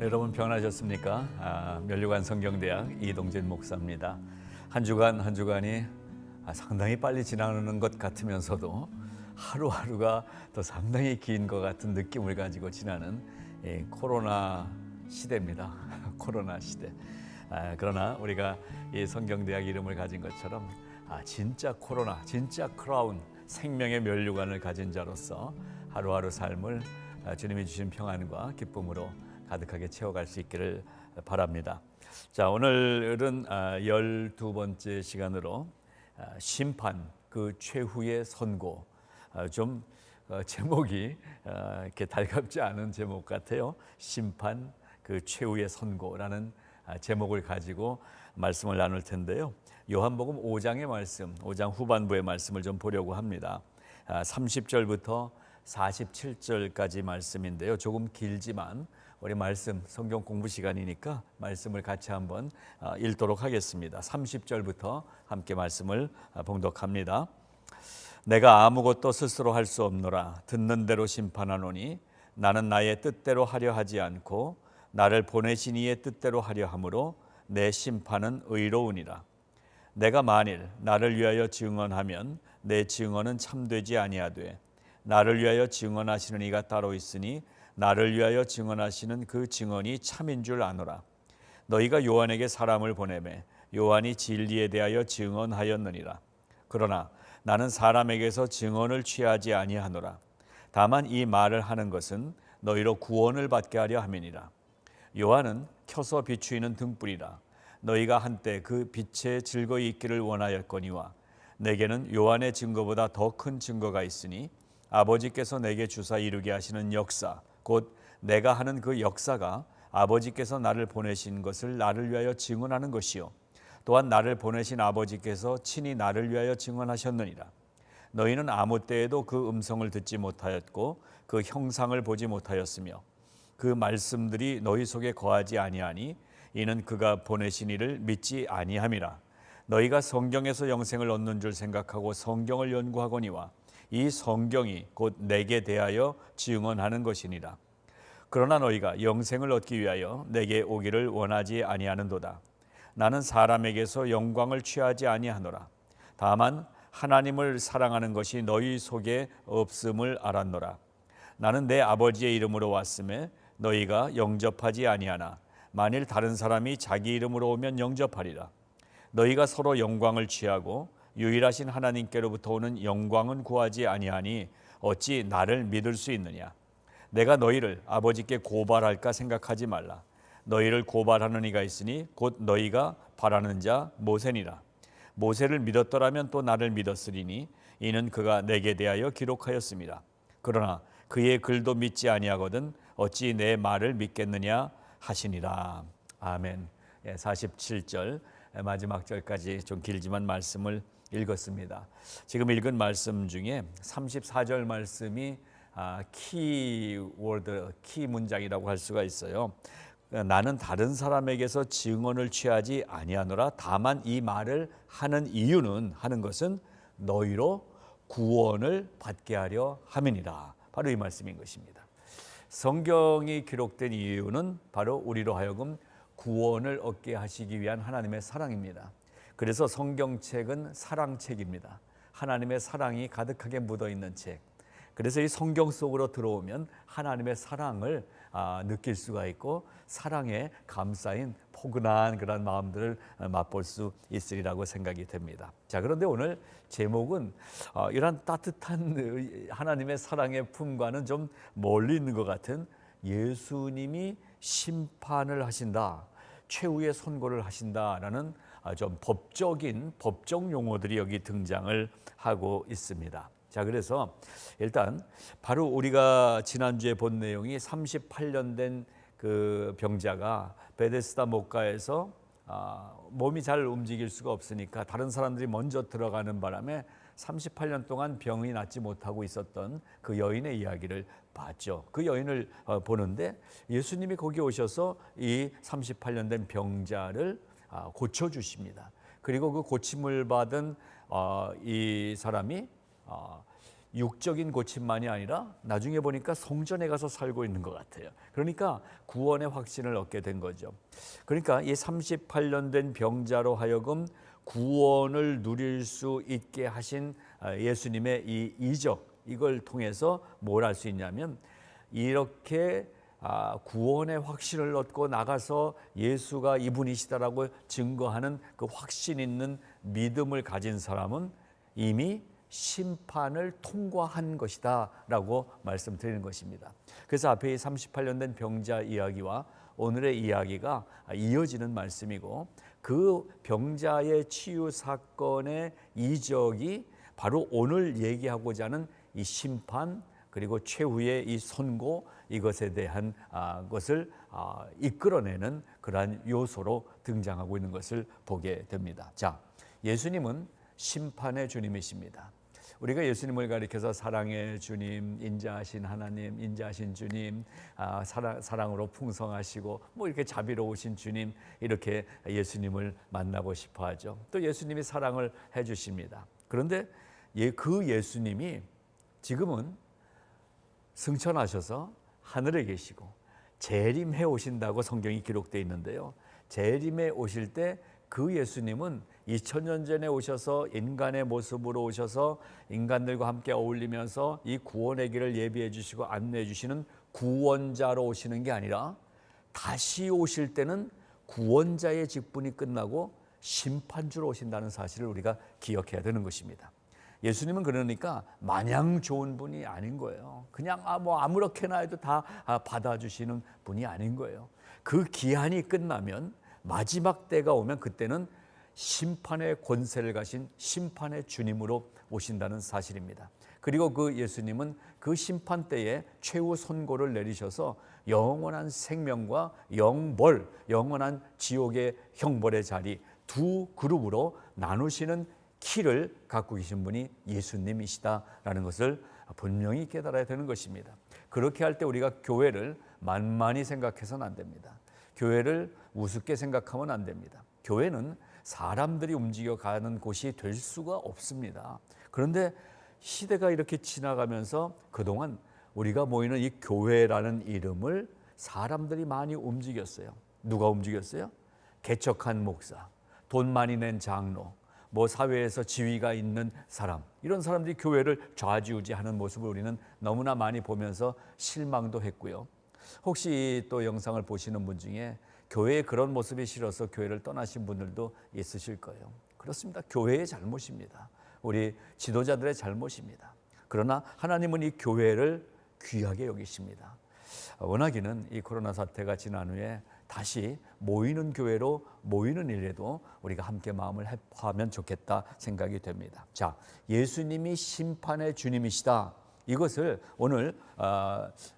여러분 평안하셨습니까? 면류관 성경대학 이동진 목사입니다. 한 주간이 상당히 빨리 지나가는 것 같으면서도 하루하루가 더 상당히 긴 것 같은 느낌을 가지고 지나는 코로나 시대입니다. 코로나 시대. 그러나 우리가 이 성경대학 이름을 가진 것처럼 진짜 코로나, 진짜 크라운, 생명의 면류관을 가진 자로서 하루하루 삶을 주님이 주신 평안과 기쁨으로 가득하게 채워갈 수 있기를 바랍니다. 자, 오늘은 12번째 시간으로 심판 그 최후의 선고. 좀 제목이 이렇게 달갑지 않은 제목 같아요. 심판 그 최후의 선고라는 제목을 가지고 말씀을 나눌 텐데요. 요한복음 5장의 말씀, 5장 후반부의 말씀을 좀 보려고 합니다. 30절부터 47절까지 말씀인데요. 조금 길지만 우리 말씀 성경 공부 시간이니까 말씀을 같이 한번 읽도록 하겠습니다. 30절부터 함께 말씀을 봉독합니다. 내가 아무것도 스스로 할 수 없노라. 듣는 대로 심판하노니 나는 나의 뜻대로 하려 하지 않고 나를 보내신 이의 뜻대로 하려 함으로 내 심판은 의로우니라. 내가 만일 나를 위하여 증언하면 내 증언은 참되지 아니하되 나를 위하여 증언하시는 이가 따로 있으니 나를 위하여 증언하시는 그 증언이 참인 줄 아노라. 너희가 요한에게 사람을 보내매 요한이 진리에 대하여 증언하였느니라. 그러나 나는 사람에게서 증언을 취하지 아니하노라. 다만 이 말을 하는 것은 너희로 구원을 받게 하려 함이니라. 요한은 켜서 비추이는 등불이라. 너희가 한때 그 빛에 즐거이 있기를 원하였거니와 내게는 요한의 증거보다 더 큰 증거가 있으니 아버지께서 내게 주사 이루게 하시는 역사, 곧 내가 하는 그 역사가 아버지께서 나를 보내신 것을 나를 위하여 증언하는 것이요 또한 나를 보내신 아버지께서 친히 나를 위하여 증언하셨느니라. 너희는 아무 때에도 그 음성을 듣지 못하였고 그 형상을 보지 못하였으며 그 말씀들이 너희 속에 거하지 아니하니 이는 그가 보내신 이를 믿지 아니함이라. 너희가 성경에서 영생을 얻는 줄 생각하고 성경을 연구하거니와 이 성경이 곧 내게 대하여 증언하는 것이니라. 그러나 너희가 영생을 얻기 위하여 내게 오기를 원하지 아니하는도다. 나는 사람에게서 영광을 취하지 아니하노라. 다만 하나님을 사랑하는 것이 너희 속에 없음을 알았노라. 나는 내 아버지의 이름으로 왔음에 너희가 영접하지 아니하나 만일 다른 사람이 자기 이름으로 오면 영접하리라. 너희가 서로 영광을 취하고 유일하신 하나님께로부터 오는 영광은 구하지 아니하니 어찌 나를 믿을 수 있느냐. 내가 너희를 아버지께 고발할까 생각하지 말라. 너희를 고발하는 이가 있으니 곧 너희가 바라는 자 모세니라. 모세를 믿었더라면 또 나를 믿었으리니 이는 그가 내게 대하여 기록하였습니다. 그러나 그의 글도 믿지 아니하거든 어찌 내 말을 믿겠느냐 하시니라. 아멘. 47절 마지막 절까지 좀 길지만 말씀을 읽었습니다. 지금 읽은 말씀 중에 34절 말씀이 키워드, 키 문장이라고 할 수가 있어요. 나는 다른 사람에게서 증언을 취하지 아니하노라. 다만 이 말을 하는 이유는 하는 것은 너희로 구원을 받게 하려 함이니라. 바로 이 말씀인 것입니다. 성경이 기록된 이유는 바로 우리로 하여금 구원을 얻게 하시기 위한 하나님의 사랑입니다. 그래서 성경책은 사랑책입니다. 하나님의 사랑이 가득하게 묻어있는 책. 그래서 이 성경 속으로 들어오면 하나님의 사랑을 느낄 수가 있고 사랑에 감싸인 포근한 그런 마음들을 맛볼 수 있으리라고 생각이 됩니다. 자, 그런데 오늘 제목은 이런 따뜻한 하나님의 사랑의 품과는 좀 멀리 있는 것 같은 예수님이 심판을 하신다, 최후의 선고를 하신다라는 좀 법적 용어들이 여기 등장을 하고 있습니다. 자, 그래서 일단 바로 우리가 지난주에 본 내용이 38년 된 그 병자가 베데스다 목가에서 몸이 잘 움직일 수가 없으니까 다른 사람들이 먼저 들어가는 바람에 38년 동안 병이 낫지 못하고 있었던 그 여인의 이야기를 봤죠. 그 여인을 보는데 예수님이 거기 오셔서 이 38년 된 병자를 고쳐주십니다. 그리고 그 고침을 받은 이 사람이 육적인 고침만이 아니라 나중에 보니까 성전에 가서 살고 있는 것 같아요. 그러니까 구원의 확신을 얻게 된 거죠. 그러니까 이 38년 된 병자로 하여금 구원을 누릴 수 있게 하신 예수님의 이 이적, 이걸 통해서 뭘 할 수 있냐면 이렇게 구원의 확신을 얻고 나가서 예수가 이분이시다라고 증거하는 그 확신 있는 믿음을 가진 사람은 이미 심판을 통과한 것이다 라고 말씀드리는 것입니다. 그래서 앞에 이 38년 된 병자 이야기와 오늘의 이야기가 이어지는 말씀이고, 그 병자의 치유 사건의 이적이 바로 오늘 얘기하고자 하는 이 심판, 그리고 최후의 이 선고, 이것에 대한 것을 이끌어내는 그러한 요소로 등장하고 있는 것을 보게 됩니다. 자, 예수님은 심판의 주님이십니다. 우리가 예수님을 가리켜서 사랑의 주님, 인자하신 하나님, 인자하신 주님, 사랑으로 풍성하시고 뭐 이렇게 자비로우신 주님, 이렇게 예수님을 만나고 싶어 하죠. 또 예수님이 사랑을 해 주십니다. 그런데 그 예수님이 지금은 승천하셔서 하늘에 계시고 재림해 오신다고 성경이 기록되어 있는데요. 재림해 오실 때 그 예수님은 2000년 전에 오셔서 인간의 모습으로 오셔서 인간들과 함께 어울리면서 이 구원의 길을 예비해 주시고 안내해 주시는 구원자로 오시는 게 아니라 다시 오실 때는 구원자의 직분이 끝나고 심판주로 오신다는 사실을 우리가 기억해야 되는 것입니다. 예수님은 그러니까 마냥 좋은 분이 아닌 거예요. 그냥 뭐 아무렇게나 해도 다 받아주시는 분이 아닌 거예요. 그 기한이 끝나면, 마지막 때가 오면 그때는 심판의 권세를 가신 심판의 주님으로 오신다는 사실입니다. 그리고 그 예수님은 그 심판 때에 최후 선고를 내리셔서 영원한 생명과 영벌, 영원한 지옥의 형벌의 자리, 두 그룹으로 나누시는 키를 갖고 계신 분이 예수님이시다라는 것을 분명히 깨달아야 되는 것입니다. 그렇게 할 때 우리가 교회를 만만히 생각해서는 안 됩니다. 교회를 우습게 생각하면 안 됩니다. 교회는 사람들이 움직여가는 곳이 될 수가 없습니다. 그런데 시대가 이렇게 지나가면서 그동안 우리가 모이는 이 교회라는 이름을 사람들이 많이 움직였어요. 누가 움직였어요? 개척한 목사, 돈 많이 낸 장로, 뭐 사회에서 지위가 있는 사람, 이런 사람들이 교회를 좌지우지하는 모습을 우리는 너무나 많이 보면서 실망도 했고요. 혹시 또 영상을 보시는 분 중에 교회에 그런 모습이 싫어서 교회를 떠나신 분들도 있으실 거예요. 그렇습니다. 교회의 잘못입니다. 우리 지도자들의 잘못입니다. 그러나 하나님은 이 교회를 귀하게 여기십니다. 원하기는 이 코로나 사태가 지난 후에 다시 모이는 교회로 모이는 일에도 우리가 함께 마음을 합하면 좋겠다 생각이 됩니다. 자, 예수님이 심판의 주님이시다. 이것을 오늘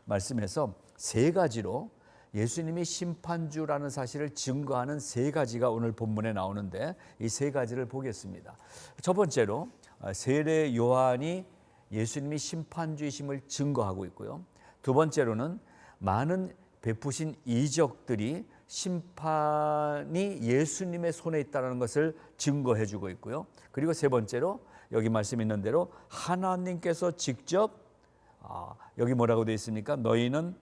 말씀에서 세 가지로 예수님이 심판주라는 사실을 증거하는 세 가지가 오늘 본문에 나오는데, 이 세 가지를 보겠습니다. 첫 번째로 세례 요한이 예수님이 심판주이심을 증거하고 있고요. 두 번째로는 많은 베푸신 이적들이 심판이 예수님의 손에 있다는 것을 증거해 주고 있고요. 그리고 세 번째로 여기 말씀 있는 대로 하나님께서 직접 여기 뭐라고 되어 있습니까? 너희는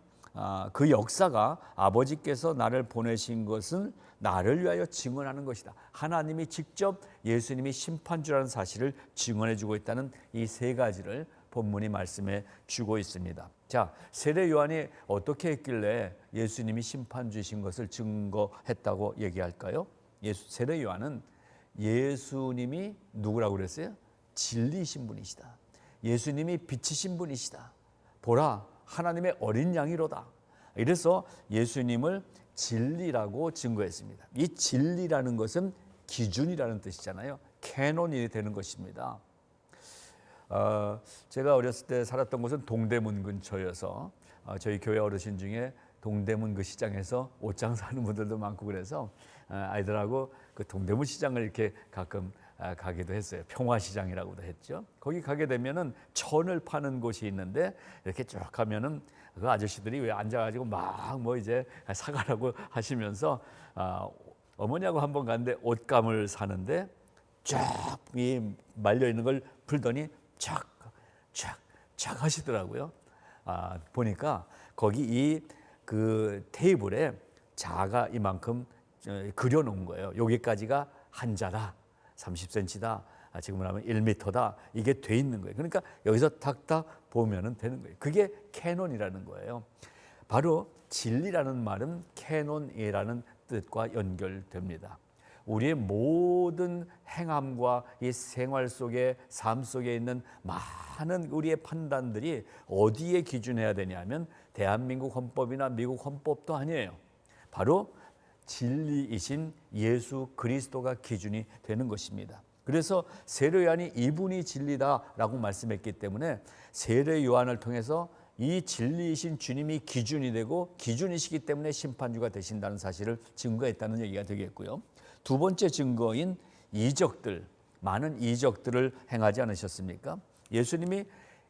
그 역사가 아버지께서 나를 보내신 것은 나를 위하여 증언하는 것이다. 하나님이 직접 예수님이 심판주라는 사실을 증언해 주고 있다는 이 세 가지를 본문이 말씀해 주고 있습니다. 자, 세례 요한이 어떻게 했길래 예수님이 심판주이신 것을 증거했다고 얘기할까요? 세례 요한은 예수님이 누구라고 그랬어요? 진리이신 분이시다. 예수님이 빛이신 분이시다. 보라, 하나님의 어린 양이로다. 이래서 예수님을 진리라고 증거했습니다. 이 진리라는 것은 기준이라는 뜻이잖아요. 캐논이 되는 것입니다. 제가 어렸을 때 살았던 곳은 동대문 근처여서 저희 교회 어르신 중에 동대문 그 시장에서 옷장 사는 분들도 많고, 그래서 아이들하고 그 동대문 시장을 이렇게 가끔 가기도 했어요. 평화시장이라고도 했죠. 거기 가게 되면은 천을 파는 곳이 있는데, 이렇게 쭉 가면은 그 아저씨들이 왜 앉아가지고 막 뭐 이제 사가라고 하시면서 어머니하고 한번 갔는데 옷감을 사는데 쫙 말려 있는 걸 풀더니 쫙 작아시더라고요. 보니까 거기 그 테이블에 자가 이만큼 그려놓은 거예요. 여기까지가 한자다, 30cm다, 지금으로 하면 1m다, 이게 돼 있는 거예요. 그러니까 여기서 탁탁 보면은 되는 거예요. 그게 캐논이라는 거예요. 바로 진리라는 말은 캐논이라는 뜻과 연결됩니다. 우리의 모든 행함과 이 생활 속에, 삶 속에 있는 많은 우리의 판단들이 어디에 기준해야 되냐면 대한민국 헌법이나 미국 헌법도 아니에요. 바로 진리이신 예수 그리스도가 기준이 되는 것입니다. 그래서 세례 요한이 이분이 진리다라고 말씀했기 때문에 세례 요한을 통해서 이 진리이신 주님이 기준이 되고 기준이시기 때문에 심판주가 되신다는 사실을 증거했다는 얘기가 되겠고요. 두 번째 증거인 이적들, 많은 이적들을 행하지 않으셨습니까? 예수님이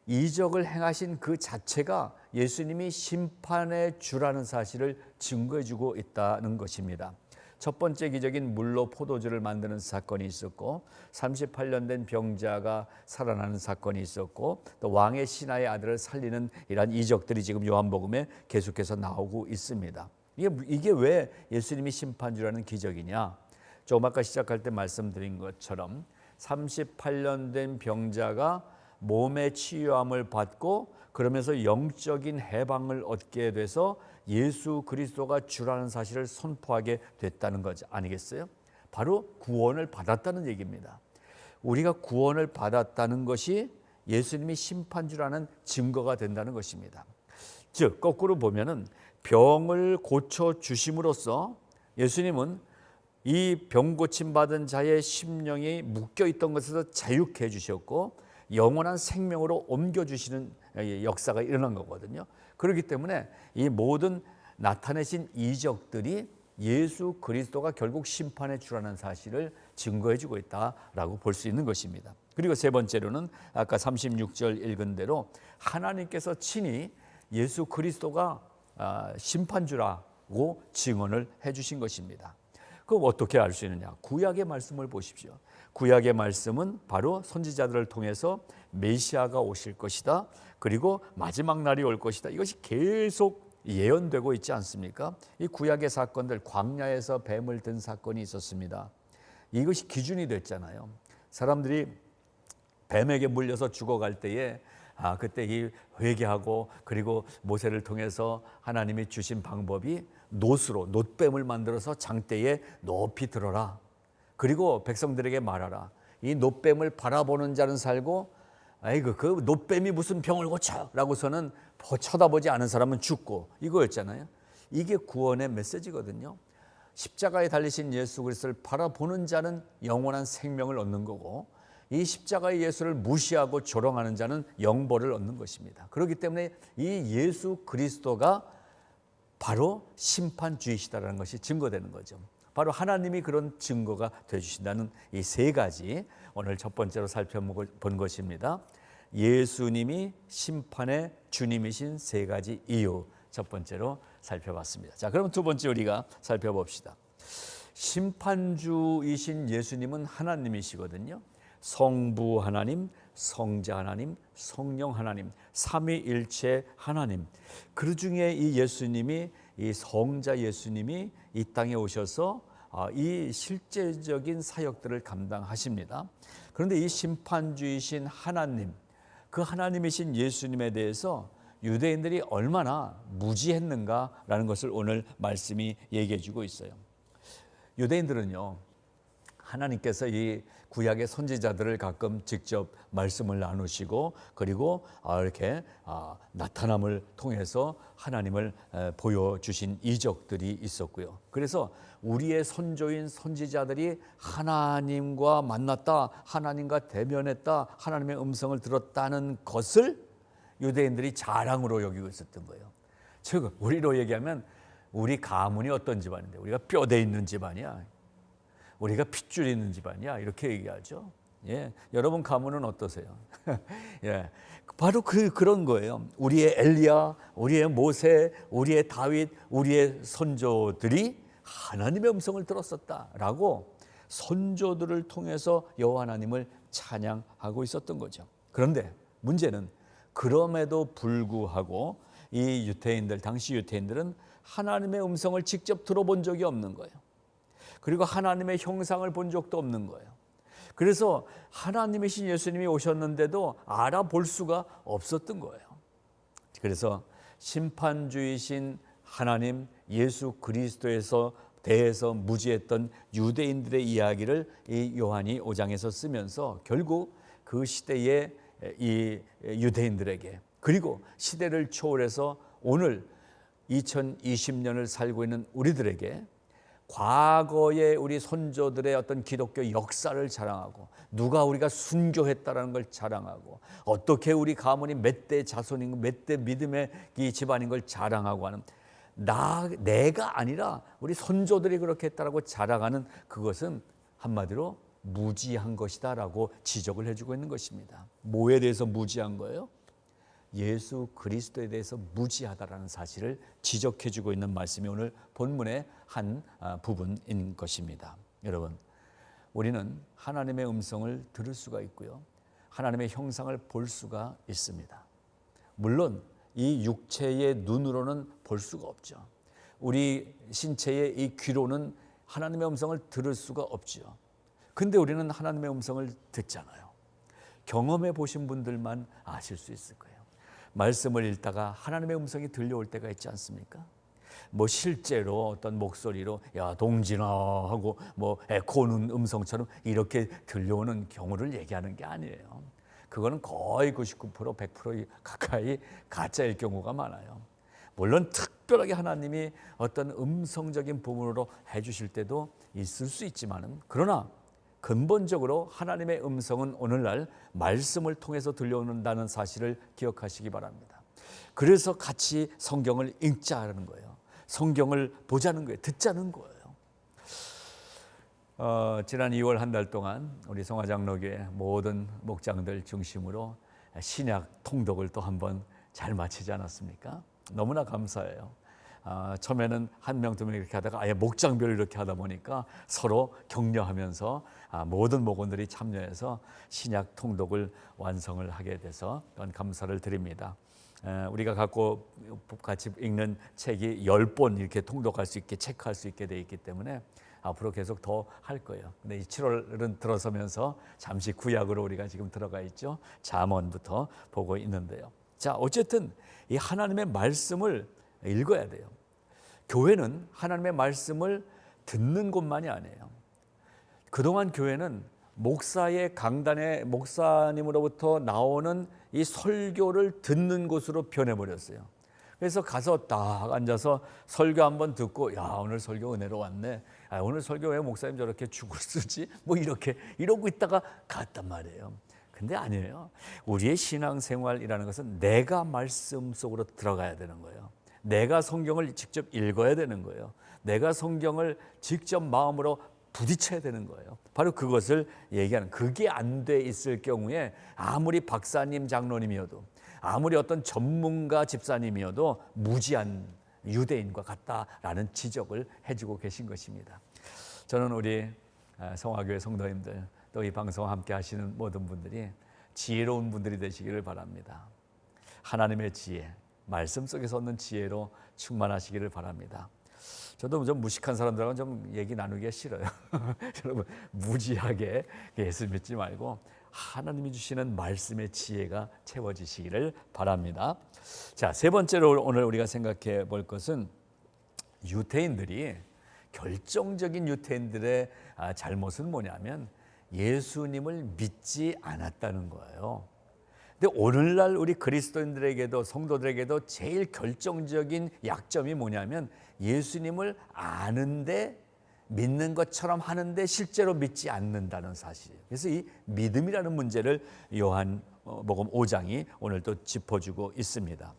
이적을 행하신 그 자체가 예수님이 심판의 주라는 사실을 증거해주고 있다는 것입니다. 첫 번째 기적인 물로 포도주를 만드는 사건이 있었고, 38년 된 병자가 살아나는 사건이 있었고, 또 왕의 신하의 아들을 살리는 이러한 이적들이 지금 요한복음에 계속해서 나오고 있습니다. 이게 왜 예수님이 심판주라는 기적이냐? 조금 아까 시작할 때 말씀드린 것처럼 38년 된 병자가 몸의 치유함을 받고 그러면서 영적인 해방을 얻게 돼서 예수 그리스도가 주라는 사실을 선포하게 됐다는 것 아니겠어요? 바로 구원을 받았다는 얘기입니다. 우리가 구원을 받았다는 것이 예수님이 심판주라는 증거가 된다는 것입니다. 즉 거꾸로 보면은 병을 고쳐 주심으로써 예수님은 이 병 고침 받은 자의 심령이 묶여 있던 것에서 자유케 해 주셨고 영원한 생명으로 옮겨 주시는 역사가 일어난 거거든요. 그렇기 때문에 이 모든 나타내신 이적들이 예수 그리스도가 결국 심판의 주라는 사실을 증거해 주고 있다라고 볼 수 있는 것입니다. 그리고 세 번째로는 아까 36절 읽은 대로 하나님께서 친히 예수 그리스도가 심판주라고 증언을 해 주신 것입니다. 그럼 어떻게 알 수 있느냐? 구약의 말씀을 보십시오. 구약의 말씀은 바로 선지자들을 통해서 메시아가 오실 것이다. 그리고 마지막 날이 올 것이다. 이것이 계속 예언되고 있지 않습니까? 이 구약의 사건들, 광야에서 뱀을 든 사건이 있었습니다. 이것이 기준이 됐잖아요. 사람들이 뱀에게 물려서 죽어갈 때에 그때 이 회개하고 그리고 모세를 통해서 하나님이 주신 방법이 놋으로 놋뱀을 만들어서 장대에 높이 들어라. 그리고 백성들에게 말하라. 이 놋뱀을 바라보는 자는 살고 아이고 그 놋뱀이 무슨 병을 고쳐 라고서는 쳐다보지 않은 사람은 죽고, 이거였잖아요. 이게 구원의 메시지거든요. 십자가에 달리신 예수 그리스도를 바라보는 자는 영원한 생명을 얻는 거고, 이 십자가의 예수를 무시하고 조롱하는 자는 영벌을 얻는 것입니다. 그렇기 때문에 이 예수 그리스도가 바로 심판주이시다라는 것이 증거되는 거죠. 바로 하나님이 그런 증거가 되어주신다는 이 세 가지, 오늘 첫 번째로 살펴본 것입니다. 예수님이 심판의 주님이신 세 가지 이유, 첫 번째로 살펴봤습니다. 자, 그럼 두 번째 우리가 살펴봅시다. 심판주이신 예수님은 하나님이시거든요. 성부 하나님, 성자 하나님, 성령 하나님, 삼위일체 하나님. 그 중에 이 예수님이, 이 성자 예수님이 이 땅에 오셔서 이 실제적인 사역들을 감당하십니다. 그런데 이 심판주이신 하나님, 그 하나님이신 예수님에 대해서 유대인들이 얼마나 무지했는가라는 것을 오늘 말씀이 얘기해 주고 있어요. 유대인들은요, 하나님께서 이 구약의 선지자들을 가끔 직접 말씀을 나누시고 그리고 이렇게 나타남을 통해서 하나님을 보여주신 이적들이 있었고요. 그래서 우리의 선조인 선지자들이 하나님과 만났다, 하나님과 대면했다, 하나님의 음성을 들었다는 것을 유대인들이 자랑으로 여기고 있었던 거예요. 즉 우리로 얘기하면 우리 가문이 어떤 집안인데, 우리가 뼈대 있는 집안이야, 우리가 핏줄이 있는 집안이야, 이렇게 얘기하죠. 예, 여러분 가문은 어떠세요? 예, 바로 그런 거예요. 우리의 엘리야, 우리의 모세, 우리의 다윗, 우리의 선조들이 하나님의 음성을 들었었다라고 선조들을 통해서 여호와 하나님을 찬양하고 있었던 거죠. 그런데 문제는 그럼에도 불구하고 이 유대인들, 당시 유대인들은 하나님의 음성을 직접 들어본 적이 없는 거예요. 그리고 하나님의 형상을 본 적도 없는 거예요. 그래서 하나님이신 예수님이 오셨는데도 알아볼 수가 없었던 거예요. 그래서 심판주이신 하나님 예수 그리스도에서 대해서 무지했던 유대인들의 이야기를 이 요한이 5장에서 쓰면서 결국 그 시대의 이 유대인들에게, 그리고 시대를 초월해서 오늘 2020년을 살고 있는 우리들에게 과거의 우리 선조들의 어떤 기독교 역사를 자랑하고, 누가 우리가 순교했다라는 걸 자랑하고, 어떻게 우리 가문이 몇 대 자손인, 몇 대 믿음의 이 집안인 걸 자랑하고 하는, 내가 아니라 우리 선조들이 그렇게 했다라고 자랑하는, 그것은 한마디로 무지한 것이다라고 지적을 해주고 있는 것입니다. 뭐에 대해서 무지한 거예요? 예수 그리스도에 대해서 무지하다라는 사실을 지적해주고 있는 말씀이 오늘 본문의 한 부분인 것입니다. 여러분, 우리는 하나님의 음성을 들을 수가 있고요, 하나님의 형상을 볼 수가 있습니다. 물론 이 육체의 눈으로는 볼 수가 없죠. 우리 신체의 이 귀로는 하나님의 음성을 들을 수가 없죠. 근데 우리는 하나님의 음성을 듣잖아요. 경험해 보신 분들만 아실 수 있을 거예요. 말씀을 읽다가 하나님의 음성이 들려올 때가 있지 않습니까? 뭐 실제로 어떤 목소리로 야 동진아 하고 뭐 에코는 음성처럼 이렇게 들려오는 경우를 얘기하는 게 아니에요. 그거는 거의 99%, 100% 가까이 가짜일 경우가 많아요. 물론 특별하게 하나님이 어떤 음성적인 부분으로 해주실 때도 있을 수 있지만은, 그러나 근본적으로 하나님의 음성은 오늘날 말씀을 통해서 들려오는다는 사실을 기억하시기 바랍니다. 그래서 같이 성경을 읽자는 거예요. 성경을 보자는 거예요. 듣자는 거예요. 지난 2월 한 달 동안 우리 성화장로교회 모든 목장들 중심으로 신약 통독을 또 한번 잘 마치지 않았습니까? 너무나 감사해요. 처음에는 한 명, 두 명 이렇게 하다가 아예 목장별로 이렇게 하다 보니까 서로 격려하면서 모든 목원들이 참여해서 신약 통독을 완성을 하게 돼서 감사를 드립니다. 우리가 갖고 같이 읽는 책이 10권 이렇게 통독할 수 있게, 체크할 수 있게 돼 있기 때문에 앞으로 계속 더 할 거예요. 근데 이 7월은 들어서면서 잠시 구약으로 우리가 지금 들어가 있죠. 잠언부터 보고 있는데요. 자, 어쨌든 이 하나님의 말씀을 읽어야 돼요. 교회는 하나님의 말씀을 듣는 곳만이 아니에요. 그동안 교회는 목사의 강단에 목사님으로부터 나오는 이 설교를 듣는 곳으로 변해버렸어요. 그래서 가서 딱 앉아서 설교 한번 듣고, 야 오늘 설교 은혜로 왔네, 오늘 설교 왜 목사님 저렇게 죽을 쓰지, 뭐 이렇게 이러고 있다가 갔단 말이에요. 근데 아니에요. 우리의 신앙생활이라는 것은 내가 말씀 속으로 들어가야 되는 거예요. 내가 성경을 직접 읽어야 되는 거예요. 내가 성경을 직접 마음으로 부딪혀야 되는 거예요. 바로 그것을 얘기하는, 그게 안 돼 있을 경우에 아무리 박사님, 장로님이어도, 아무리 어떤 전문가 집사님이어도 무지한 유대인과 같다라는 지적을 해주고 계신 것입니다. 저는 우리 성화교회 성도님들, 또 이 방송 함께 하시는 모든 분들이 지혜로운 분들이 되시기를 바랍니다. 하나님의 지혜, 말씀 속에서 얻는 지혜로 충만하시기를 바랍니다. 저도 좀 무식한 사람들하고는 좀 얘기 나누기가 싫어요. 여러분, 무지하게 예수 믿지 말고 하나님이 주시는 말씀의 지혜가 채워지시기를 바랍니다. 자, 세 번째로 오늘 우리가 생각해 볼 것은 유대인들이, 결정적인 유대인들의 잘못은 뭐냐면 예수님을 믿지 않았다는 거예요. 근데 오늘날 우리 그리스도인들에게도, 성도들에게도 제일 결정적인 약점이 뭐냐면 예수님을 아는데, 믿는 것처럼 하는데 실제로 믿지 않는다는 사실이에요. 그래서 이 믿음이라는 문제를 요한복음 5장이 오늘 또 짚어주고 있습니다.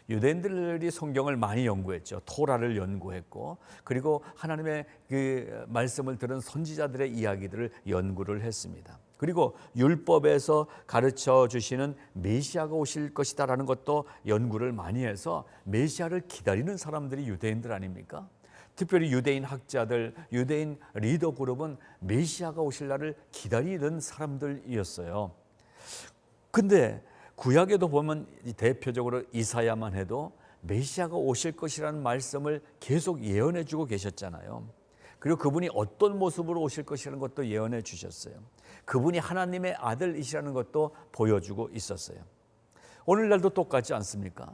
유대인들이 성경을 많이 연구했죠. 토라를 연구했고, 그리고 하나님의 그 말씀을 들은 선지자들의 이야기들을 연구를 했습니다. 그리고 율법에서 가르쳐 주시는 메시아가 오실 것이다라는 것도 연구를 많이 해서 메시아를 기다리는 사람들이 유대인들 아닙니까? 특별히 유대인 학자들, 유대인 리더 그룹은 메시아가 오실 날을 기다리는 사람들이었어요. 근데 구약에도 보면 대표적으로 이사야만 해도 메시아가 오실 것이라는 말씀을 계속 예언해 주고 계셨잖아요. 그리고 그분이 어떤 모습으로 오실 것이라는 것도 예언해 주셨어요. 그분이 하나님의 아들이시라는 것도 보여주고 있었어요. 오늘날도 똑같지 않습니까?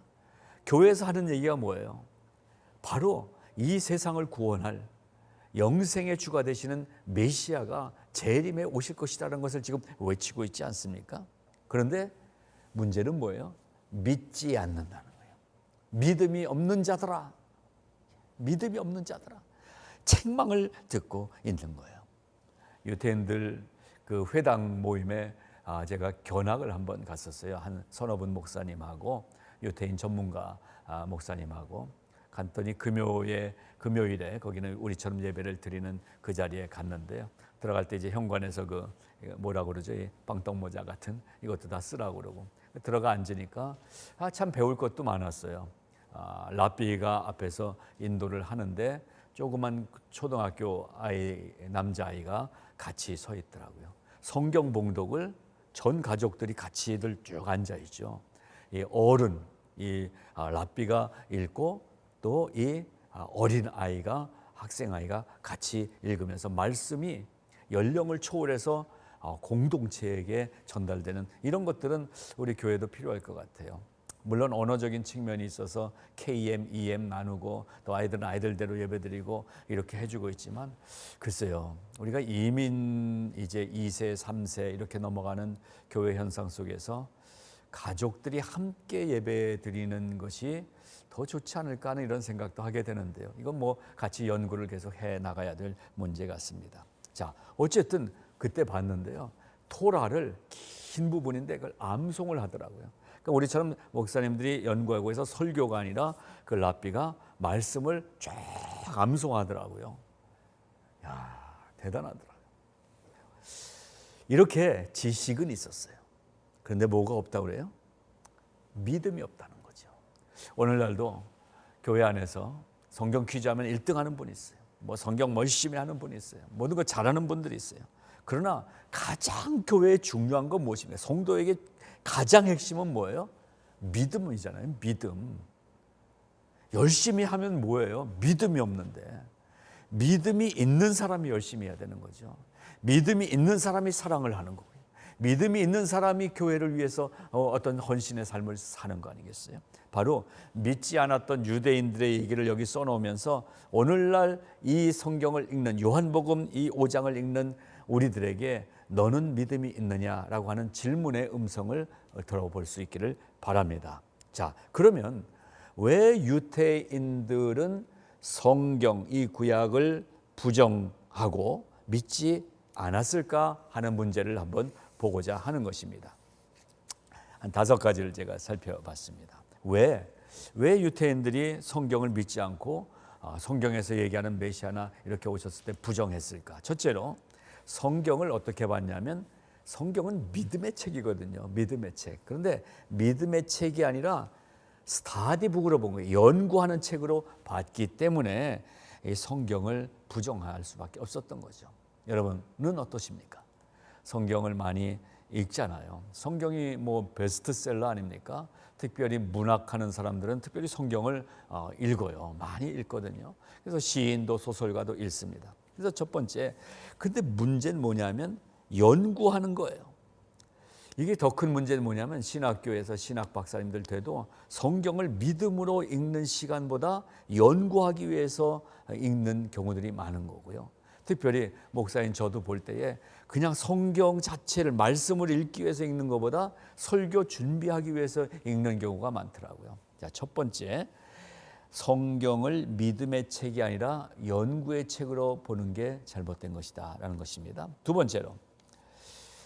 교회에서 하는 얘기가 뭐예요? 바로 이 세상을 구원할 영생의 주가 되시는 메시아가 재림에 오실 것이라는 것을 지금 외치고 있지 않습니까? 그런데 문제는 뭐예요? 믿지 않는다는 거예요. 믿음이 없는 자들아, 믿음이 없는 자들아, 책망을 듣고 있는 거예요. 유태인들 그 회당 모임에 제가 견학을 한번 갔었어요. 한 서너 분 목사님하고 유태인 전문가 목사님하고 갔더니 금요일에 거기는 우리처럼 예배를 드리는 그 자리에 갔는데요. 들어갈 때 이제 현관에서 그 뭐라고 그러죠? 이 빵떡 모자 같은 이것도 다 쓰라고 그러고 들어가 앉으니까 참 배울 것도 많았어요. 랍비가 앞에서 인도를 하는데 조그만 초등학교 남자아이가 같이 서 있더라고요. 성경 봉독을 전 가족들이 같이들 쭉 앉아 있죠. 이 어른, 이 랍비가 읽고 또 이 어린 아이가, 학생 아이가 같이 읽으면서 말씀이 연령을 초월해서 공동체에게 전달되는 이런 것들은 우리 교회도 필요할 것 같아요. 물론 언어적인 측면이 있어서 KM, EM 나누고 또 아이들은 아이들대로 예배드리고 이렇게 해주고 있지만 글쎄요, 우리가 이민 이제 2세, 3세 이렇게 넘어가는 교회 현상 속에서 가족들이 함께 예배드리는 것이 더 좋지 않을까 하는 이런 생각도 하게 되는데요. 이건 뭐 같이 연구를 계속 해 나가야 될 문제 같습니다. 자, 어쨌든 그때 봤는데요. 토라를 긴 부분인데 그걸 암송을 하더라고요. 그러니까 우리처럼 목사님들이 연구하고 해서 설교가 아니라 그 랍비가 말씀을 쫙 암송하더라고요. 야, 대단하더라고요. 이렇게 지식은 있었어요. 그런데 뭐가 없다고 그래요? 믿음이 없다는 거죠. 오늘날도 교회 안에서 성경 퀴즈하면 1등 하는 분이 있어요. 뭐 성경 열심히 하는 분이 있어요. 모든 거 잘하는 분들이 있어요. 그러나 가장 교회에 중요한 건 무엇입니까? 성도에게 가장 핵심은 뭐예요? 믿음이잖아요. 믿음. 열심히 하면 뭐예요? 믿음이 없는데. 믿음이 있는 사람이 열심히 해야 되는 거죠. 믿음이 있는 사람이 사랑을 하는 거고요. 믿음이 있는 사람이 교회를 위해서 어떤 헌신의 삶을 사는 거 아니겠어요? 바로 믿지 않았던 유대인들의 얘기를 여기 써놓으면서 오늘날 이 성경을 읽는 요한복음 이 5장을 읽는 우리들에게 너는 믿음이 있느냐라고 하는 질문의 음성을 들어볼 수 있기를 바랍니다. 자, 그러면 왜 유대인들은 성경 이 구약을 부정하고 믿지 않았을까 하는 문제를 한번 보고자 하는 것입니다. 한 5가지를 제가 살펴봤습니다. 왜 유대인들이 성경을 믿지 않고 성경에서 얘기하는 메시아나 이렇게 오셨을 때 부정했을까? 첫째로 성경을 어떻게 봤냐면 성경은 믿음의 책이거든요. 믿음의 책. 그런데 믿음의 책이 아니라 스타디북으로 본 거예요. 연구하는 책으로 봤기 때문에 이 성경을 부정할 수밖에 없었던 거죠. 여러분은 어떠십니까? 성경을 많이 읽잖아요. 성경이 뭐 베스트셀러 아닙니까? 특별히 문학하는 사람들은 특별히 성경을 읽어요. 많이 읽거든요. 그래서 시인도 소설가도 읽습니다. 그래서 첫 번째, 근데 문제는 뭐냐면 연구하는 거예요. 이게 더 큰 문제는 뭐냐면 신학교에서 신학 박사님들 돼도 성경을 믿음으로 읽는 시간보다 연구하기 위해서 읽는 경우들이 많은 거고요. 특별히 목사인 저도 볼 때에 그냥 성경 자체를 말씀을 읽기 위해서 읽는 것보다 설교 준비하기 위해서 읽는 경우가 많더라고요. 자, 첫 번째, 성경을 믿음의 책이 아니라 연구의 책으로 보는 게 잘못된 것이다라는 것입니다. 두 번째로,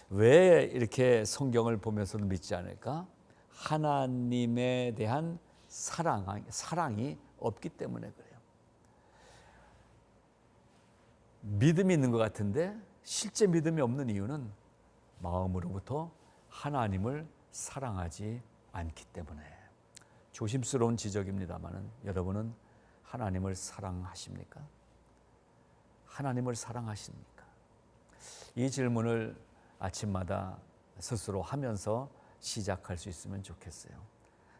왜 이렇게 성경을 보면서도 믿지 않을까? 하나님에 대한 사랑이 없기 때문에 그래요. 믿음이 있는 것 같은데 실제 믿음이 없는 이유는 마음으로부터 하나님을 사랑하지 않기 때문에. 조심스러운 지적입니다마는 여러분은 하나님을 사랑하십니까? 하나님을 사랑하십니까? 이 질문을 아침마다 스스로 하면서 시작할 수 있으면 좋겠어요.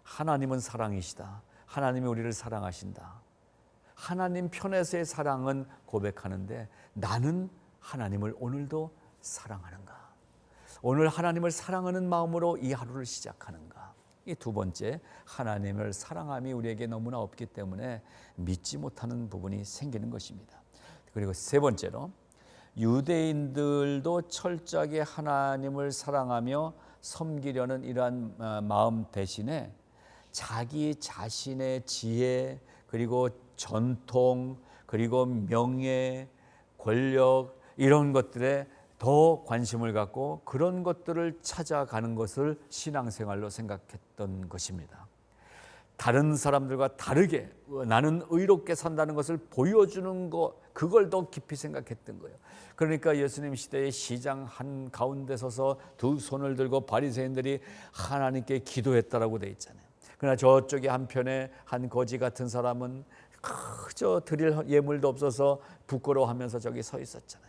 하나님은 사랑이시다. 하나님이 우리를 사랑하신다. 하나님 편에서의 사랑은 고백하는데 나는 하나님을 오늘도 사랑하는가? 오늘 하나님을 사랑하는 마음으로 이 하루를 시작하는가? 이 두 번째, 하나님을 사랑함이 우리에게 너무나 없기 때문에 믿지 못하는 부분이 생기는 것입니다. 그리고 세 번째로, 유대인들도 철저하게 하나님을 사랑하며 섬기려는 이러한 마음 대신에 자기 자신의 지혜, 그리고 전통, 그리고 명예, 권력, 이런 것들에 더 관심을 갖고 그런 것들을 찾아가는 것을 신앙생활로 생각했던 것입니다. 다른 사람들과 다르게 나는 의롭게 산다는 것을 보여주는 것, 그걸 더 깊이 생각했던 거예요. 그러니까 예수님 시대의 시장 한가운데 서서 두 손을 들고 바리새인들이 하나님께 기도했다라고 돼 있잖아요. 그러나 저쪽에 한편에 한 거지 같은 사람은 그저 드릴 예물도 없어서 부끄러워하면서 저기 서 있었잖아요.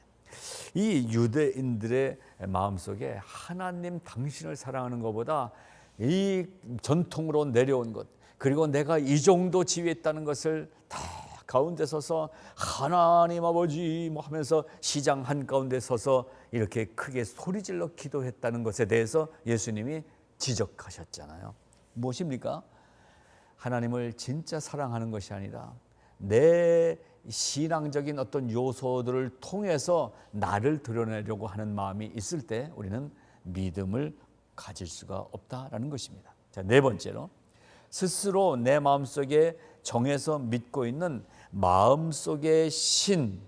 이 유대인들의 마음속에 하나님 당신을 사랑하는 것보다 이 전통으로 내려온 것, 그리고 내가 이 정도 지위했다는 것을 다 가운데 서서 하나님 아버지 하면서 시장 한가운데 서서 이렇게 크게 소리질러 기도했다는 것에 대해서 예수님이 지적하셨잖아요. 무엇입니까? 하나님을 진짜 사랑하는 것이 아니라 내 신앙적인 어떤 요소들을 통해서 나를 드러내려고 하는 마음이 있을 때 우리는 믿음을 가질 수가 없다라는 것입니다. 자, 네 번째로, 스스로 내 마음속에 정해서 믿고 있는 마음속의 신,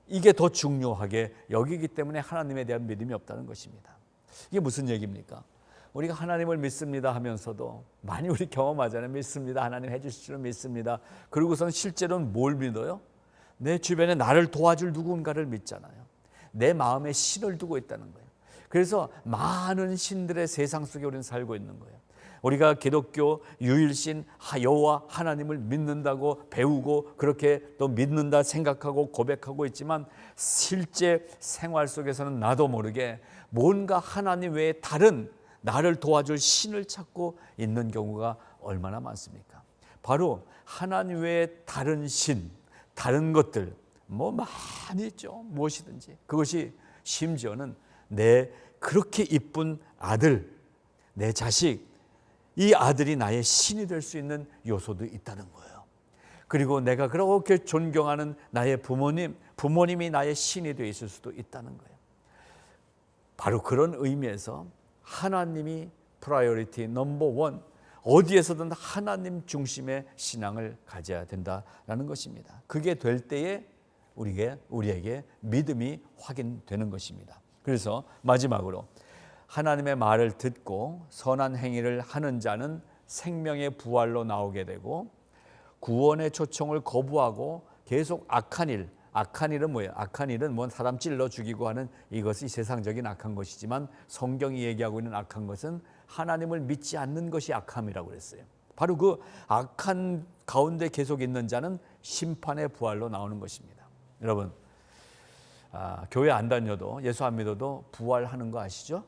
이게 더 중요하게 여기기 때문에 하나님에 대한 믿음이 없다는 것입니다. 이게 무슨 얘기입니까? 우리가 하나님을 믿습니다 하면서도 많이 우리 경험하잖아요. 믿습니다. 하나님 해주실 줄 믿습니다. 그러고선 실제로는 뭘 믿어요? 내 주변에 나를 도와줄 누군가를 믿잖아요. 내 마음에 신을 두고 있다는 거예요. 그래서 많은 신들의 세상 속에 우리는 살고 있는 거예요. 우리가 기독교 유일신 여호와 하나님을 믿는다고 배우고 그렇게 또 믿는다 생각하고 고백하고 있지만 실제 생활 속에서는 나도 모르게 뭔가 하나님 외에 다른 나를 도와줄 신을 찾고 있는 경우가 얼마나 많습니까? 바로 하나님 외에 다른 신, 다른 것들 많이 있죠. 무엇이든지. 그것이 심지어는 내 그렇게 이쁜 아들, 내 자식, 이 아들이 나의 신이 될 수 있는 요소도 있다는 거예요. 그리고 내가 그렇게 존경하는 나의 부모님이 나의 신이 되어 있을 수도 있다는 거예요. 바로 그런 의미에서 하나님이 프라이어리티 넘버 원, 어디에서든 하나님 중심의 신앙을 가져야 된다라는 것입니다. 그게 될 때에 우리에게 믿음이 확인되는 것입니다. 그래서 마지막으로, 하나님의 말을 듣고 선한 행위를 하는 자는 생명의 부활로 나오게 되고, 구원의 초청을 거부하고 계속 악한 일은 뭐예요? 악한 일은 사람 찔러 죽이고 하는 이것이 세상적인 악한 것이지만, 성경이 얘기하고 있는 악한 것은 하나님을 믿지 않는 것이 악함이라고 그랬어요. 바로 그 악한 가운데 계속 있는 자는 심판의 부활로 나오는 것입니다. 여러분, 교회 안 다녀도, 예수 안 믿어도 부활하는 거 아시죠?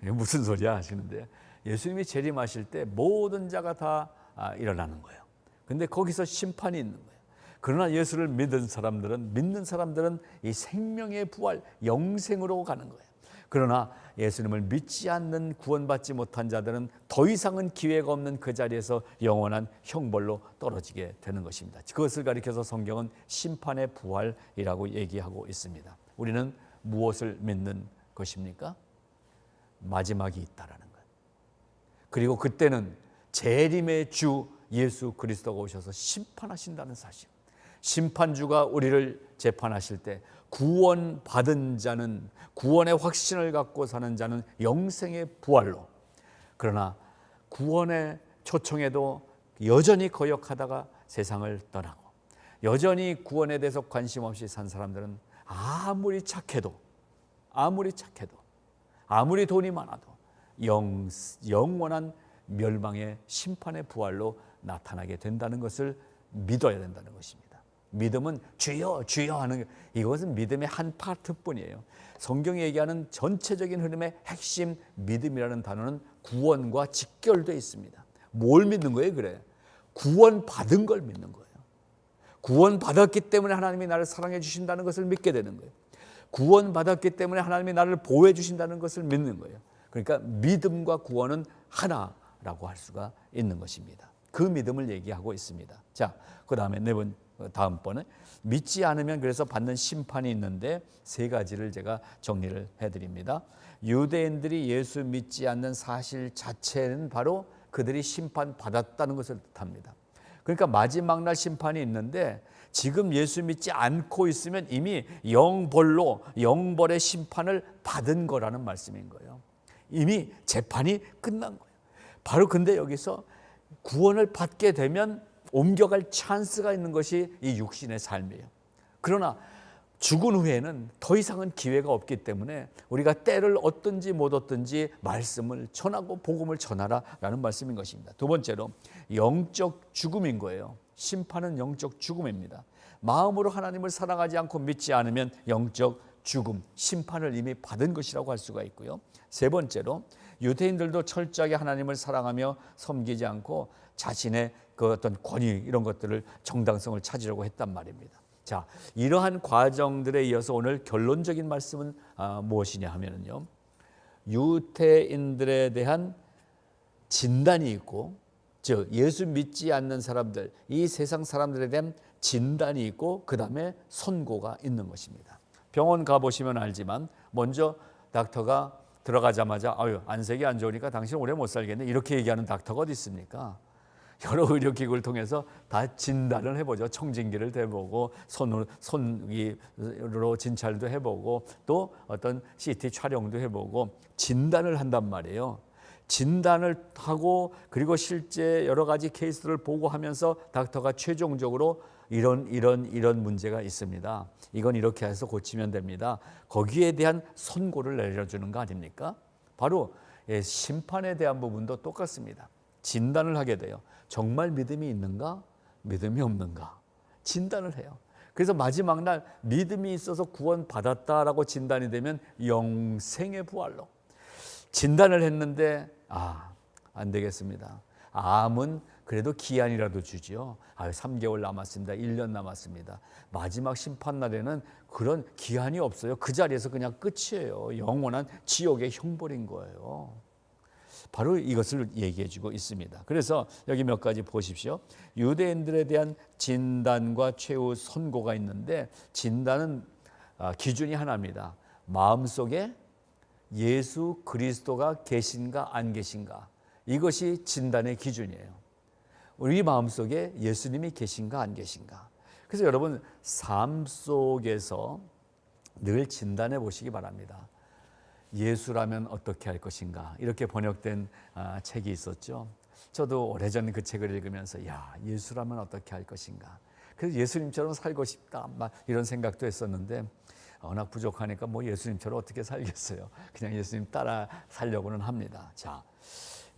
무슨 소리야 하시는데, 예수님이 재림하실 때 모든 자가 다 일어나는 거예요. 근데 거기서 심판이 있는 거예요. 그러나 예수를 믿는 사람들은 이 생명의 부활, 영생으로 가는 거예요. 그러나 예수님을 믿지 않는 구원받지 못한 자들은 더 이상은 기회가 없는 그 자리에서 영원한 형벌로 떨어지게 되는 것입니다. 그것을 가리켜서 성경은 심판의 부활이라고 얘기하고 있습니다. 우리는 무엇을 믿는 것입니까? 마지막이 있다라는 것. 그리고 그때는 재림의 주 예수 그리스도가 오셔서 심판하신다는 사실. 심판주가 우리를 재판하실 때 구원받은 자는, 구원의 확신을 갖고 사는 자는 영생의 부활로, 그러나 구원의 초청에도 여전히 거역하다가 세상을 떠나고 여전히 구원에 대해서 관심 없이 산 사람들은 아무리 착해도 아무리 돈이 많아도 영원한 멸망의 심판의 부활로 나타나게 된다는 것을 믿어야 된다는 것입니다. 믿음은 주여 주여 하는 이것은 믿음의 한 파트뿐이에요. 성경이 얘기하는 전체적인 흐름의 핵심 믿음이라는 단어는 구원과 직결되어 있습니다. 뭘 믿는 거예요? 그래. 구원받은 걸 믿는 거예요. 구원받았기 때문에 하나님이 나를 사랑해 주신다는 것을 믿게 되는 거예요. 구원받았기 때문에 하나님이 나를 보호해 주신다는 것을 믿는 거예요. 그러니까 믿음과 구원은 하나라고 할 수가 있는 것입니다. 그 믿음을 얘기하고 있습니다. 자, 그 다음에 다음번에 믿지 않으면 그래서 받는 심판이 있는데 세 가지를 제가 정리를 해드립니다. 유대인들이 예수 믿지 않는 사실 자체는 바로 그들이 심판받았다는 것을 뜻합니다. 그러니까 마지막 날 심판이 있는데 지금 예수 믿지 않고 있으면 이미 영벌의 심판을 받은 거라는 말씀인 거예요. 이미 재판이 끝난 거예요. 바로 근데 여기서 구원을 받게 되면 옮겨갈 찬스가 있는 것이 이 육신의 삶이에요. 그러나 죽은 후에는 더 이상은 기회가 없기 때문에 우리가 때를 얻든지 못 얻든지 말씀을 전하고 복음을 전하라라는 말씀인 것입니다. 두 번째로 영적 죽음인 거예요. 심판은 영적 죽음입니다. 마음으로 하나님을 사랑하지 않고 믿지 않으면 영적 죽음, 심판을 이미 받은 것이라고 할 수가 있고요. 세 번째로 유대인들도 철저하게 하나님을 사랑하며 섬기지 않고 자신의 그 어떤 권위 이런 것들을 정당성을 찾으려고 했단 말입니다. 자, 이러한 과정들에 이어서 오늘 결론적인 말씀은 무엇이냐 하면요, 유대인들에 대한 진단이 있고, 즉 예수 믿지 않는 사람들, 이 세상 사람들에 대한 진단이 있고, 그 다음에 선고가 있는 것입니다. 병원 가보시면 알지만 먼저 닥터가 들어가자마자 안색이 안 좋으니까 당신 오래 못 살겠네 이렇게 얘기하는 닥터가 어디 있습니까? 여러 의료기구를 통해서 다 진단을 해보죠. 청진기를 대보고 손으로 진찰도 해보고 또 어떤 CT 촬영도 해보고 진단을 한단 말이에요. 진단을 하고 그리고 실제 여러 가지 케이스를 보고 하면서 닥터가 최종적으로 이런 문제가 있습니다. 이건 이렇게 해서 고치면 됩니다. 거기에 대한 선고를 내려주는 거 아닙니까? 바로 심판에 대한 부분도 똑같습니다. 진단을 하게 돼요. 정말 믿음이 있는가? 믿음이 없는가? 진단을 해요. 그래서 마지막 날 믿음이 있어서 구원받았다라고 진단이 되면 영생의 부활로. 진단을 했는데 안 되겠습니다. 암은 그래도 기한이라도 주지요. 3개월 남았습니다. 1년 남았습니다. 마지막 심판날에는 그런 기한이 없어요. 그 자리에서 그냥 끝이에요. 영원한 지옥의 형벌인 거예요. 바로 이것을 얘기해주고 있습니다. 그래서 여기 몇 가지 보십시오. 유대인들에 대한 진단과 최후 선고가 있는데 진단은 기준이 하나입니다. 마음속에 예수 그리스도가 계신가 안 계신가, 이것이 진단의 기준이에요. 우리 마음속에 예수님이 계신가 안 계신가. 그래서 여러분 삶 속에서 늘 진단해 보시기 바랍니다. 예수라면 어떻게 할 것인가, 이렇게 번역된 책이 있었죠. 저도 오래전 그 책을 읽으면서 예수라면 어떻게 할 것인가, 그래서 예수님처럼 살고 싶다 이런 생각도 했었는데 워낙 부족하니까 예수님처럼 어떻게 살겠어요. 그냥 예수님 따라 살려고는 합니다. 자,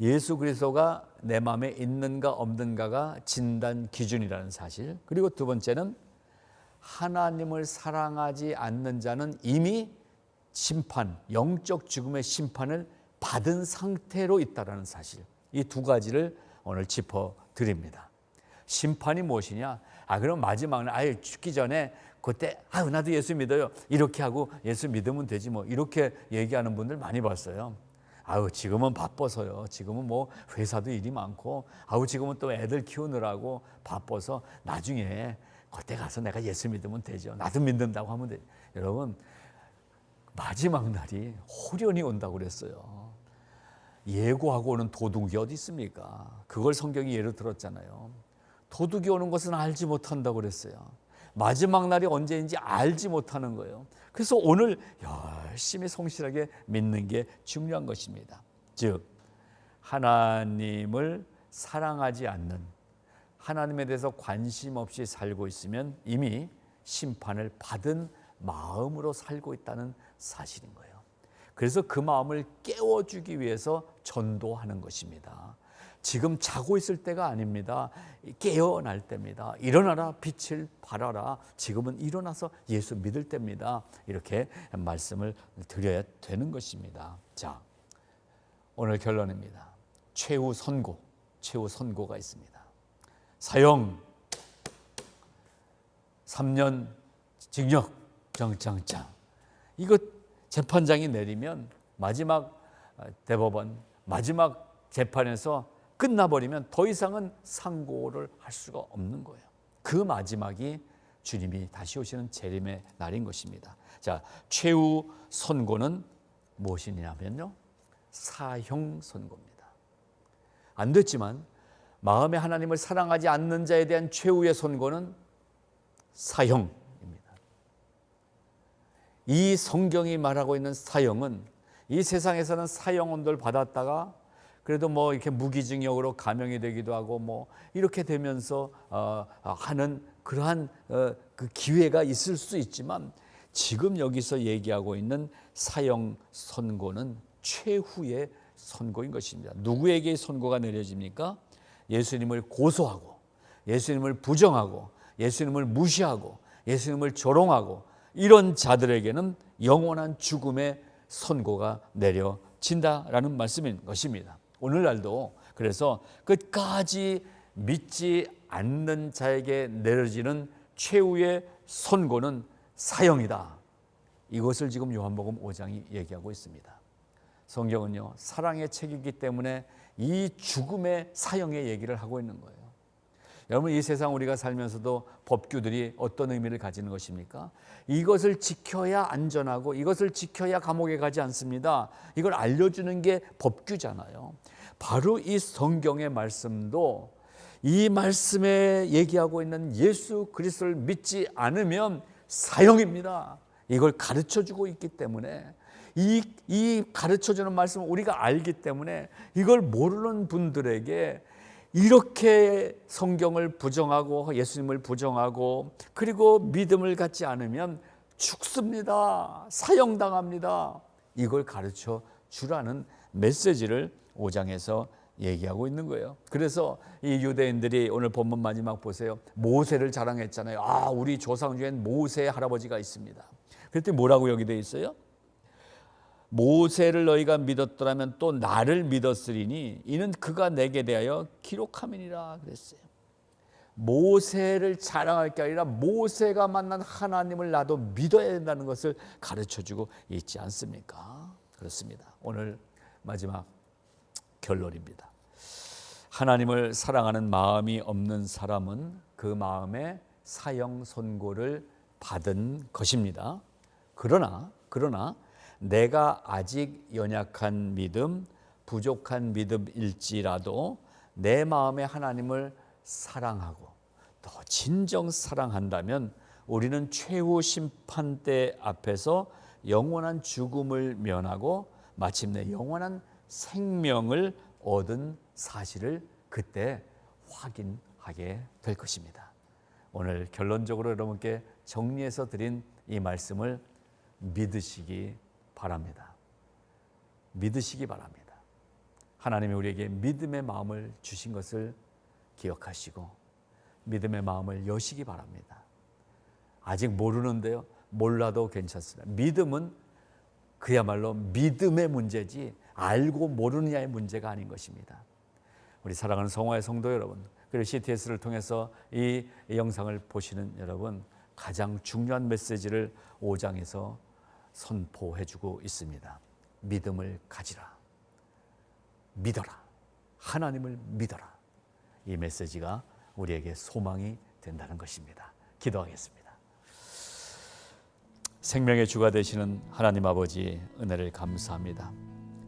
예수 그리스도가 내 마음에 있는가 없는가가 진단 기준이라는 사실. 그리고 두 번째는 하나님을 사랑하지 않는 자는 이미 심판, 영적 죽음의 심판을 받은 상태로 있다는 사실. 이 두 가지를 오늘 짚어드립니다. 심판이 무엇이냐? 그럼 마지막 날 죽기 전에 그때 나도 예수 믿어요 이렇게 하고 예수 믿으면 되지 이렇게 얘기하는 분들 많이 봤어요. 지금은 바빠서요. 지금은 회사도 일이 많고 지금은 또 애들 키우느라고 바빠서 나중에 그때 가서 내가 예수 믿으면 되죠. 나도 믿는다고 하면 되죠. 여러분 마지막 날이 호련히 온다고 그랬어요. 예고하고 오는 도둑이 어디 있습니까? 그걸 성경이 예로 들었잖아요. 도둑이 오는 것은 알지 못한다고 그랬어요. 마지막 날이 언제인지 알지 못하는 거예요. 그래서 오늘 열심히 성실하게 믿는 게 중요한 것입니다. 즉 하나님을 사랑하지 않는, 하나님에 대해서 관심 없이 살고 있으면 이미 심판을 받은 마음으로 살고 있다는 사실인 거예요. 그래서 그 마음을 깨워주기 위해서 전도하는 것입니다. 지금 자고 있을 때가 아닙니다. 깨어날 때입니다. 일어나라, 빛을 발하라. 지금은 일어나서 예수 믿을 때입니다. 이렇게 말씀을 드려야 되는 것입니다. 자, 오늘 결론입니다. 최후 선고가 있습니다. 사형 3년 징역 정짱짱. 이거 재판장이 내리면 마지막 대법원 마지막 재판에서 끝나버리면 더 이상은 상고를 할 수가 없는 거예요. 그 마지막이 주님이 다시 오시는 재림의 날인 것입니다. 자, 최후 선고는 무엇이냐면요, 사형 선고입니다. 안 됐지만 마음에 하나님을 사랑하지 않는 자에 대한 최후의 선고는 사형입니다. 이 성경이 말하고 있는 사형은 이 세상에서는 사형언도를 받았다가 그래도 뭐 이렇게 무기징역으로 감형이 되기도 하고 뭐 이렇게 되면서 하는 그러한 그 기회가 있을 수 있지만, 지금 여기서 얘기하고 있는 사형 선고는 최후의 선고인 것입니다. 누구에게 선고가 내려집니까? 예수님을 고소하고 예수님을 부정하고 예수님을 무시하고 예수님을 조롱하고 이런 자들에게는 영원한 죽음의 선고가 내려진다라는 말씀인 것입니다. 오늘날도 그래서 끝까지 믿지 않는 자에게 내려지는 최후의 선고는 사형이다. 이것을 지금 요한복음 5장이 얘기하고 있습니다. 성경은요, 사랑의 책이기 때문에 이 죽음의 사형의 얘기를 하고 있는 거예요. 여러분, 이 세상 우리가 살면서도 법규들이 어떤 의미를 가지는 것입니까? 이것을 지켜야 안전하고 이것을 지켜야 감옥에 가지 않습니다. 이걸 알려주는 게 법규잖아요. 바로 이 성경의 말씀도 이 말씀에 얘기하고 있는 예수 그리스도를 믿지 않으면 사형입니다. 이걸 가르쳐주고 있기 때문에 이 가르쳐주는 말씀을 우리가 알기 때문에 이걸 모르는 분들에게 이렇게 성경을 부정하고 예수님을 부정하고 그리고 믿음을 갖지 않으면 죽습니다. 사형당합니다. 이걸 가르쳐 주라는 메시지를 5장에서 얘기하고 있는 거예요. 그래서 이 유대인들이 오늘 본문 마지막 보세요. 모세를 자랑했잖아요. 우리 조상 중엔 모세의 할아버지가 있습니다. 그랬더니 뭐라고 여기 돼 있어요? 모세를 너희가 믿었더라면 또 나를 믿었으리니 이는 그가 내게 대하여 기록함이니라 그랬어요. 모세를 자랑할 게 아니라 모세가 만난 하나님을 나도 믿어야 된다는 것을 가르쳐주고 있지 않습니까? 그렇습니다. 오늘 마지막 결론입니다. 하나님을 사랑하는 마음이 없는 사람은 그 마음에 사형 선고를 받은 것입니다. 그러나 내가 아직 연약한 믿음, 부족한 믿음일지라도 내 마음에 하나님을 사랑하고 또 진정 사랑한다면 우리는 최후 심판대 앞에서 영원한 죽음을 면하고 마침내 영원한 생명을 얻은 사실을 그때 확인하게 될 것입니다. 오늘 결론적으로 여러분께 정리해서 드린 이 말씀을 믿으시기 바랍니다. 믿으시기 바랍니다. 하나님이 우리에게 믿음의 마음을 주신 것을 기억하시고 믿음의 마음을 여시기 바랍니다. 아직 모르는데요, 몰라도 괜찮습니다. 믿음은 그야말로 믿음의 문제지 알고 모르느냐의 문제가 아닌 것입니다. 우리 사랑하는 성화의 성도 여러분, 그리고 CTS를 통해서 이 영상을 보시는 여러분, 가장 중요한 메시지를 5장에서 선포해주고 있습니다. 믿음을 가지라. 믿어라. 하나님을 믿어라. 이 메시지가 우리에게 소망이 된다는 것입니다. 기도하겠습니다. 생명의 주가 되시는 하나님 아버지, 은혜를 감사합니다.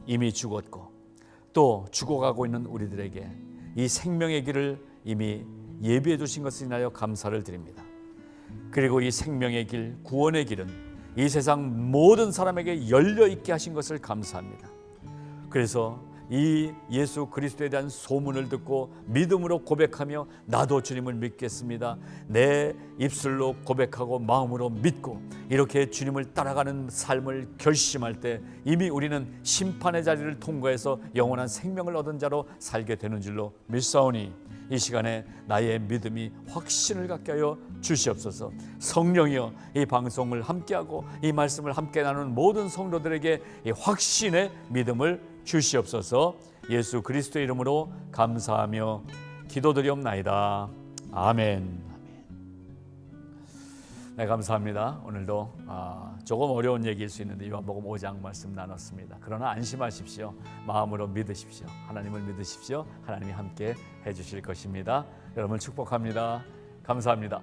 이미 죽었고 또 죽어가고 있는 우리들에게 이 생명의 길을 이미 예비해 주신 것을 인하여 감사를 드립니다. 그리고 이 생명의 길, 구원의 길은 이 세상 모든 사람에게 열려 있게 하신 것을 감사합니다. 그래서 이 예수 그리스도에 대한 소문을 듣고 믿음으로 고백하며 나도 주님을 믿겠습니다, 내 입술로 고백하고 마음으로 믿고 이렇게 주님을 따라가는 삶을 결심할 때 이미 우리는 심판의 자리를 통과해서 영원한 생명을 얻은 자로 살게 되는 줄로 믿사오니 이 시간에 나의 믿음이 확신을 갖게 하여 주시옵소서. 성령이여, 이 방송을 함께하고 이 말씀을 함께 나누는 모든 성도들에게 이 확신의 믿음을 주시옵소서. 예수 그리스도의 이름으로 감사하며 기도드리옵나이다. 아멘. 네, 감사합니다. 오늘도 조금 어려운 얘기일 수 있는데 요한복음 5장 말씀 나눴습니다. 그러나 안심하십시오. 마음으로 믿으십시오. 하나님을 믿으십시오. 하나님이 함께 해주실 것입니다. 여러분을 축복합니다. 감사합니다.